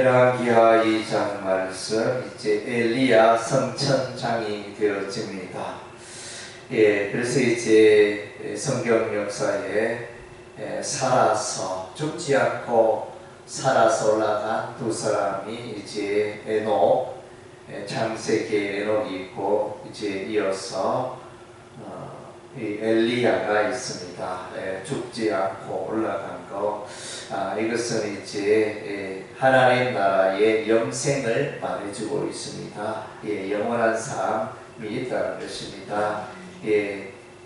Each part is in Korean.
열왕기하 2장 말씀, 이제 엘리야 성천장이 되어집니다. 그래서 이제 성경 역사에 살아서 죽지 않고 살아서 올라간 두 사람이 이제 에녹, 창세기에 에녹이 있고 이제 이어서 이 엘리야가 있습니다. 죽지 않고 올라간 거. 이것은 이제 하나님 나라의 영생을 말해주고 있습니다. 영원한 삶이 있다는 것입니다.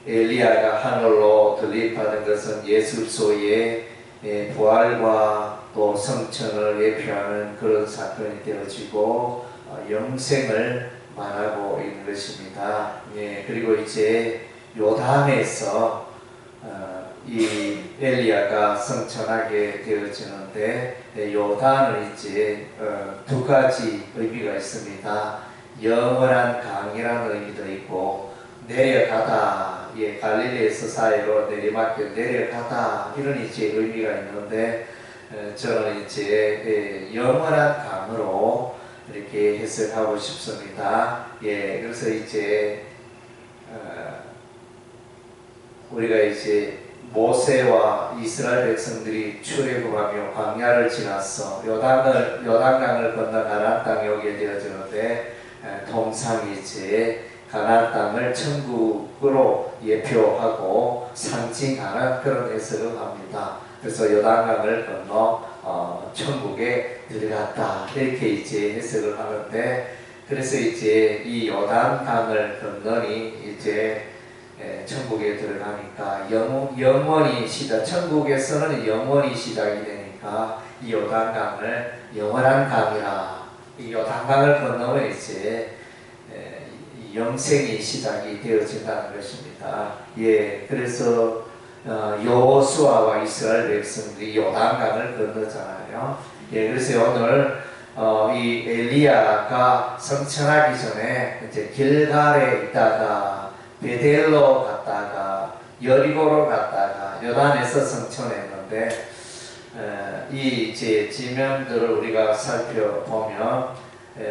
엘리야가 하늘로 들림받은 것은 예수 그리스도의 부활과 또 성천을 예표하는 그런 사건이 되어지고 영생을 말하고 있는 것입니다. 그리고 이제 요단에서 이 엘리야가 성천하게 되어지는데 요단은 이제 두 가지 의미가 있습니다. 영원한 강이라는 의미도 있고 내려가다, 갈릴리에서 사이로 내리막길 내려가다 이런 이제 의미가 있는데 저는 이제 영원한 강으로 이렇게 해석하고 싶습니다. 그래서 이제 우리가 이제 모세와 이스라엘 백성들이 출애굽하며 광야를 지나서 요단강을 건너 가나안 땅에 오게 되어지는데 통상이 이제 가나안 땅을 천국으로 예표하고 상징하는 그런 해석을 합니다. 그래서 요단강을 건너 천국에 들어갔다 이렇게 이제 해석을 하는데, 그래서 이제 이 요단강을 건너니 이제 천국에 들어가니까 영원히 천국에서는 영원히 시작이 되니까 이 요단강을 영원한 강이라, 이 요단강을 건너면 이제 영생이 시작이 되어진다는 것입니다. 그래서 여호수아와 이스라엘 백성들이 요단강을 건너잖아요. 그래서 오늘 이 엘리야가 성천하기 전에 이제 길갈에 있다가 베델로 갔다가 여리고로 갔다가 요단에서 성천했는데, 이 이제 지면들을 우리가 살펴보면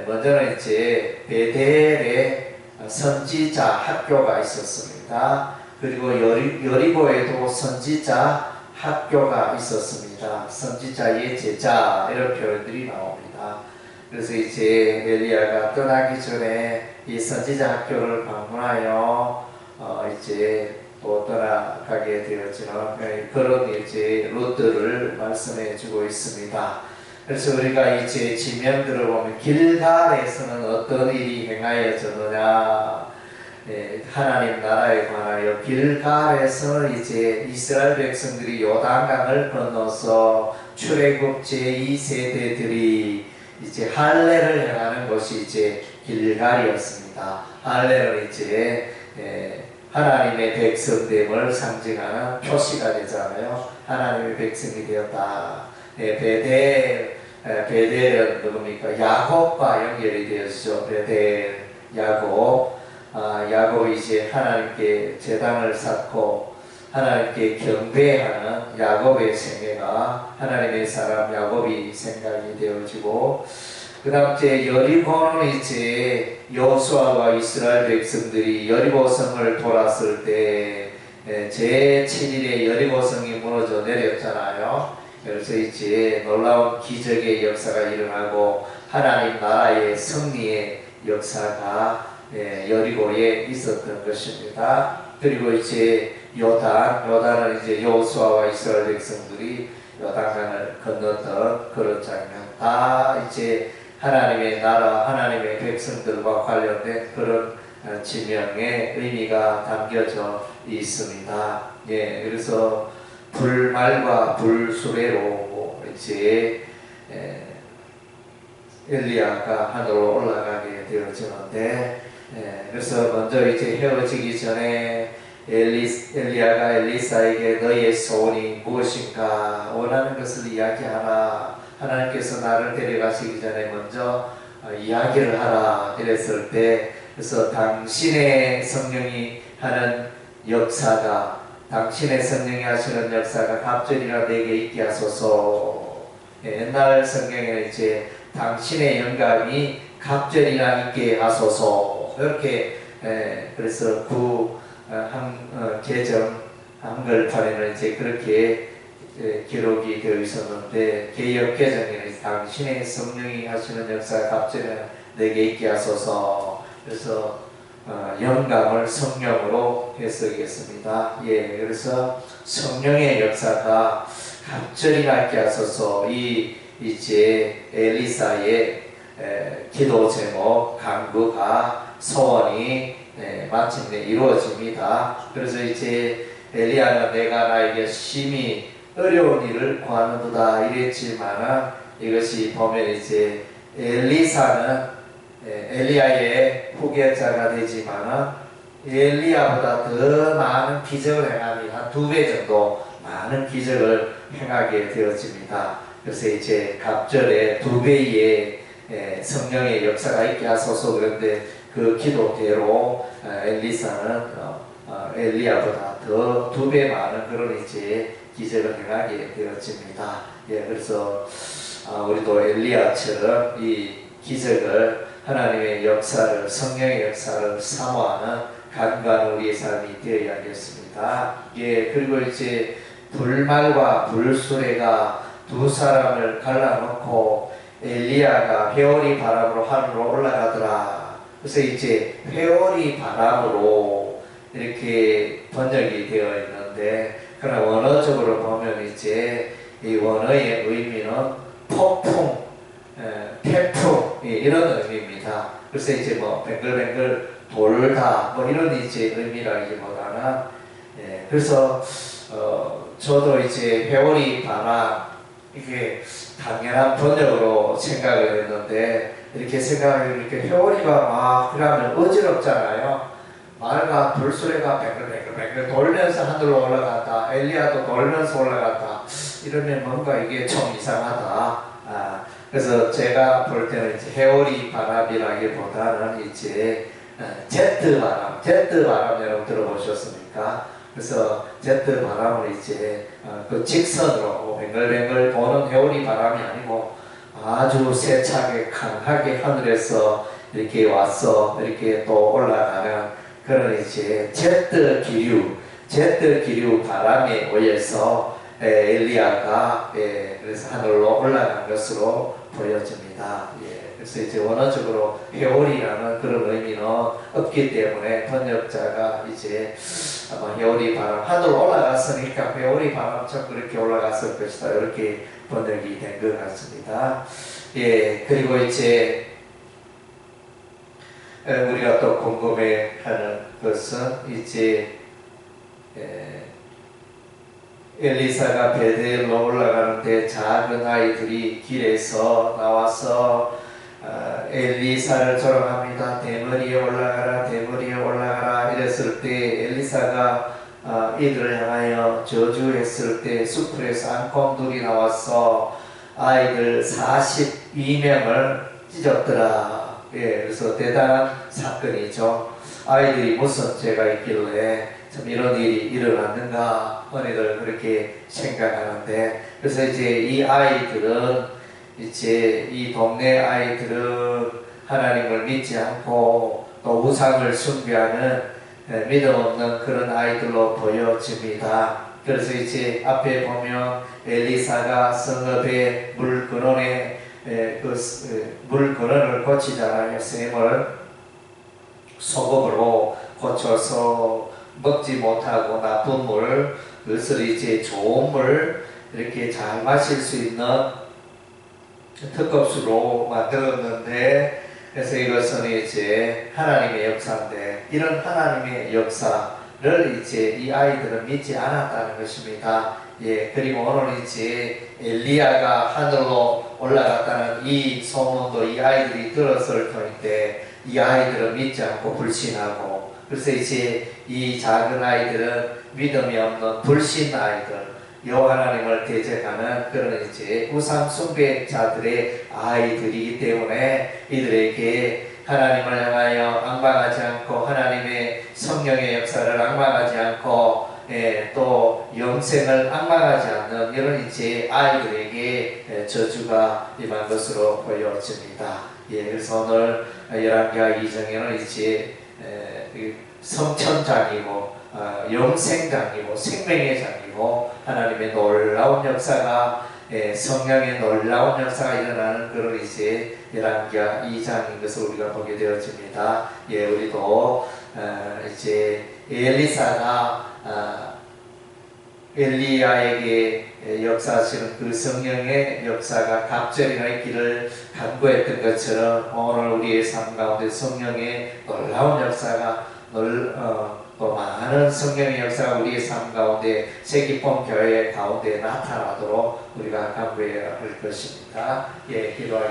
먼저는 이제 베델에 선지자 학교가 있었습니다. 그리고 여리고에도 선지자 학교가 있었습니다. 선지자의 제자 이런 표현들이 나옵니다. 그래서 이제 엘리야가 떠나기 전에 이 선지자 학교를 방문하여 이제 또 떠나가게 되었지만 그런 이제 루트를 말씀해주고 있습니다. 그래서 우리가 이제 지면들을 보면 길갈에서는 어떤 일이 행하여졌느냐, 하나님 나라에 관하여 길갈에서는 이제 이스라엘 백성들이 요단강을 건너서 출애굽 제2세대들이 이제 할례를 행하는 곳이 이제 길갈이었습니다. 할례는 이제 하나님의 백성됨을 상징하는 표시가 되잖아요. 하나님의 백성이 되었다. 베델은 누굽니까? 야곱과 연결이 되었죠. 베델, 야곱. 야곱이 이제 하나님께 제단을 쌓고 하나님께 경배하는 야곱의 생애가 하나님의 사람 야곱이 생각이 되어지고, 그 다음 이제 여리고는 이제 여호수아와 이스라엘 백성들이 여리고성을 돌았을 때 제7일에 여리고성이 무너져 내렸잖아요. 그래서 이제 놀라운 기적의 역사가 일어나고 하나님 나라의 승리의 역사가 여리고에 있었던 것입니다. 그리고 이제 요단은 이제 여호수아와 이스라엘 백성들이 요단강을 건넜던 그런 장면, 다 이제 하나님의 나라, 하나님의 백성들과 관련된 그런 지명의 의미가 담겨져 있습니다. 그래서 불말과 불수레로 이제 엘리야가 하늘로 올라가게 되어지는데, 그래서 먼저 이제 헤어지기 전에 엘리야가 엘리사에게 너의 소원이 무엇인가, 원하는 것을 이야기하라. 하나님께서 나를 데려가시기 전에 먼저 이야기를 하라 이랬을 때, 그래서 당신의 성령이 하는 역사가, 당신의 성령이 하시는 역사가 갑절이나 내게 있게 하소서 옛날 성경에는 이제 당신의 영감이 갑절이나 있게 하소서 이렇게 그래서 개정 한글판에는 이제 그렇게 기록이 되어 있었는데 개역 개정에는 당신의 성령이 하시는 역사 갑절에 내게 있게 하소서. 그래서 영감을 성령으로 해석했습니다. 예, 그래서 성령의 역사가 갑절이나 있게 하소서. 이제 엘리사의 기도 제목 간구가 소원이 마침내 이루어집니다. 그래서 이제 엘리야는 내가 나에게 심히 어려운 일을 구하는도다 이랬지만은 이것이 보면 이제 엘리사는 엘리야의 후계자가 되지만은 엘리야보다 더 많은 기적을 행합니다. 한 2배 정도 많은 기적을 행하게 되어집니다. 그래서 이제 갑절에 2배의 성령의 역사가 있게 하소서. 그런데 그 기도대로 엘리사는 엘리야보다 더 2배 많은 그런 이제 기적을 행하게 되어집니다. 예, 그래서 우리도 엘리야처럼 이 기적을 하나님의 역사를 성령의 역사를 사모하는 간구하는 우리의 삶이 되어야겠습니다. 예, 그리고 이제 불말과 불수레가 두 사람을 갈라놓고 엘리야가 회오리 바람으로 하늘로 올라가더라. 그래서 이제 회오리 바람으로 이렇게 번역이 되어 있는데, 그러나 원어적으로 보면 이제 이 원어의 의미는 폭풍, 태풍 이런 의미입니다. 그래서 이제 뭐 뱅글뱅글 돌다 뭐 이런 이제 의미라기보다는 그래서 저도 이제 회오리 바람 이게 당연한 번역으로 생각을 했는데 이렇게 생각하면 이렇게 회오리가 막 그러면 어지럽잖아요. 말과 불수레가 뱅글뱅글 돌면서 하늘로 올라갔다. 엘리야도 돌면서 올라갔다. 이러면 뭔가 이게 좀 이상하다. 그래서 제가 볼 때는 이제 회오리 바람이라기보다는 이제 제트 바람 여러분 들어보셨습니까? 그래서 제트 바람을 이제 그 직선으로 뱅글뱅글 도는 회오리 바람이 아니고 아주 세차게 강하게 하늘에서 이렇게 와서 이렇게 또 올라가는 그런 이제 제트 기류 바람에 의해서 엘리야가 그래서 하늘로 올라간 것으로 보여집니다. 예, 그래서 이제 원어적으로 회오리라는 그런 의미는 없기 때문에 번역자가 이제 아마 회오리 바람 하늘로 올라갔으니까 회오리 바람처럼 그렇게 올라갔을 것이다 이렇게 번역이 된 것 같습니다. 예, 그리고 이제 우리가 또 궁금해하는 것은 이제 엘리사가 베델로 올라가는데 작은 아이들이 길에서 나와서 엘리사를 조롱합니다. 대머리에 올라가라 이랬을 때 엘리사가 이들을 향하여 저주했을 때 수풀에서 안콩들이 나와서 아이들 42명을 찢었더라. 예, 그래서 대단한 사건이죠. 아이들이 무슨 죄가 있길래 참 이런 일이 일어났는가 흔히들 그렇게 생각하는데, 그래서 이제 이 아이들은 이제 이 동네 아이들은 하나님을 믿지 않고 또 우상을 숭배하는 믿음 없는 그런 아이들로 보여집니다. 그래서 이제 앞에 보면 엘리사가 성읍의 물근원에 물근원을 고치잖아요. 샘을 소금으로 고쳐서 먹지 못하고 나쁜 물, 그것을 이제 좋은 물 이렇게 잘 마실 수 있는 턱겁수로 만들었는데, 그래서 이것은 이제 하나님의 역사인데 이런 하나님의 역사를 이제 이 아이들은 믿지 않았다는 것입니다. 예, 그리고 오늘 이제 엘리야가 하늘로 올라갔다는 이 소문도 이 아이들이 들었을 터인데 이 아이들은 믿지 않고 불신하고, 그래서 이제 이 작은 아이들은 믿음이 없는 불신 아이들, 여호와 하나님을 대적하는 그런 이제 우상 숭배자들의 아이들이기 때문에 이들에게 하나님을 향하여 앙망하지 않고 하나님의 성령의 역사를 앙망하지 않고 또 영생을 앙망하지 않는 이런 이제 아이들에게 저주가 임한 것으로 보여집니다. 그래서 오늘 열왕기하 2장에는 이제 성천장이고 영생장이고 생명의 장이고 하나님의 놀라운 역사가 성령의 놀라운 역사가 일어나는 그런 이제 열왕기하 2장인 것을 우리가 보게 되어집니다. 우리도 이제 엘리사가 엘리야에게 역사하시는 그 성령의 역사가 갑절이나 있기를 간구했던 것처럼 오늘 우리의 삶 가운데 성령의 놀라운 역사가 또 많은 성령의 역사가 우리의 삶 가운데 세기폰 교회 가운데 나타나도록 우리가 간구해야 할 것입니다. 기도하겠습니다.